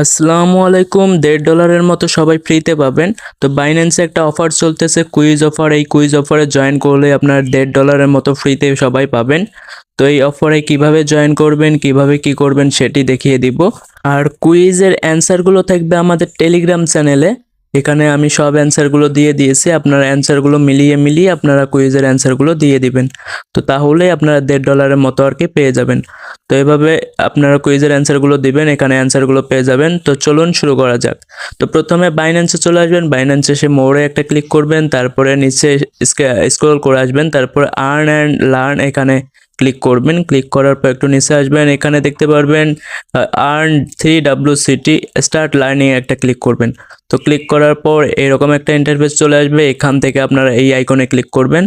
আসসালামু আলাইকুম। $1.5 মতো সবাই ফ্রিতে পাবেন। তো বাইন্যান্সে একটা অফার চলতেছে, কুইজ অফার। এই কুইজ অফারে জয়েন করলে আপনার $1.5 মতো ফ্রিতে সবাই পাবেন। তো এই অফারে কিভাবে জয়েন করবেন, কিভাবে কি করবেন সেটি দেখিয়ে দিব। আর কুইজের অ্যান্সারগুলো থাকবে আমাদের টেলিগ্রাম চ্যানেলে। এখানে আমি সব অ্যান্সারগুলো দিয়ে দিয়েছি। আপনারা অ্যান্সারগুলো মিলিয়ে মিলিয়ে আপনারা কুইজের অ্যান্সারগুলো দিয়ে দিবেন। তো তাহলে আপনারা $1.5 মতো আর কি পেয়ে যাবেন। তো এভাবে আপনারা কুইজের অ্যান্সারগুলো দিবেন, এখানে অ্যান্সারগুলো পেয়ে যাবেন। তো চলুন শুরু করা যাক। তো প্রথমে বাইন্যান্সে চলে আসবেন, বাইন্যান্সে এসে মোড়ে একটা ক্লিক করবেন, তারপরে নিচে স্ক্রল করে আসবেন, তারপর আর্ন অ্যান্ড লার্ন এখানে ক্লিক করবেন। ক্লিক করার পর একটু নিচে আসবেন, এখানে দেখতে পারবেন আর্ন 3WCT স্টার্ট লার্নিং একটা ক্লিক করবেন। তো ক্লিক করার পর এরকম একটা ইন্টারফেস চলে আসবে। এখান থেকে আপনারা এই আইকনে ক্লিক করবেন,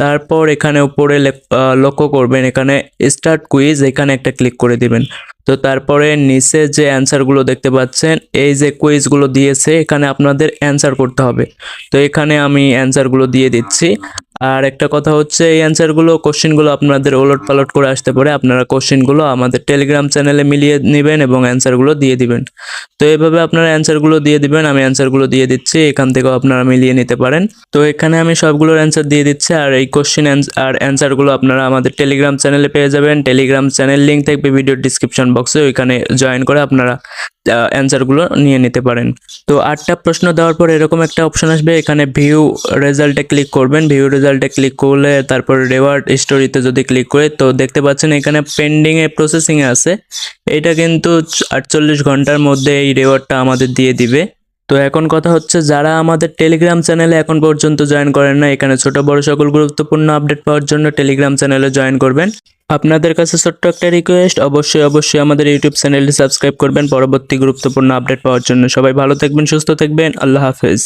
তারপর এখানে উপরে লক্ষ্য করবেন এখানে স্টার্ট কুইজ, এখানে একটা ক্লিক করে দিবেন। তো তারপরে নিচে যে অ্যান্সারগুলো দেখতে পাচ্ছেন, এই যে কুইজগুলো দিয়েছে এখানে আপনাদের অ্যান্সার করতে হবে। তো এখানে আমি অ্যান্সারগুলো দিয়ে দিচ্ছি। আর একটা কথা হচ্ছে, এই অ্যান্সারগুলো কোশ্চেনগুলো আপনাদের ওলট পালট করে আসতে পারে। আপনারা কোশ্চেনগুলো আমাদের টেলিগ্রাম চ্যানেলে মিলিয়ে নেবেন এবং অ্যান্সারগুলো দিয়ে দিবেন। তো এইভাবে আপনারা অ্যান্সারগুলো দিয়ে দিবেন। আমি অ্যান্সারগুলো দিয়ে দিচ্ছি, এখান থেকেও আপনারা মিলিয়ে নিতে পারেন। তো এখানে আমি সবগুলোর অ্যান্সার দিয়ে দিচ্ছি। আর এই কোশ্চেন আর অ্যান্সারগুলো আপনারা আমাদের টেলিগ্রাম চ্যানেলে পেয়ে যাবেন। টেলিগ্রাম চ্যানেল লিঙ্ক থাকবে ভিডিওর ডিসক্রিপশন বক্সে, ওইখানে জয়েন করে আপনারা অ্যান্সারগুলো নিয়ে নিতে পারেন। তো 8টা প্রশ্ন দেওয়ার পর এরকম একটা অপশন আসবে, এখানে ভিউ রেজাল্টে ক্লিক করবেন। ভিউ রেজাল্টে ক্লিক করলে তারপর রেওয়ার্ড স্টোরিতে যদি ক্লিক করে, তো দেখতে পাচ্ছেন এখানে পেন্ডিংয়ে প্রসেসিংয়ে আছে। এটা কিন্তু 48 ঘন্টার মধ্যে এই রেওয়ার্ডটা আমাদের দিয়ে দিবে। তো এখন কথা হচ্ছে, যারা আমাদের টেলিগ্রাম চ্যানেলে এখন পর্যন্ত জয়েন করেন না, এখানে ছোট বড় সকল গুরুত্বপূর্ণ আপডেট পাওয়ার জন্য টেলিগ্রাম চ্যানেলে জয়েন করবেন। আপনাদের কাছে ছোট্ট একটা রিকোয়েস্ট, অবশ্যই আমাদের ইউটিউব চ্যানেলটি সাবস্ক্রাইব করবেন পরবর্তী গুরুত্বপূর্ণ আপডেট পাওয়ার জন্য। সবাই ভালো থাকবেন, সুস্থ থাকবেন। আল্লাহ হাফেজ।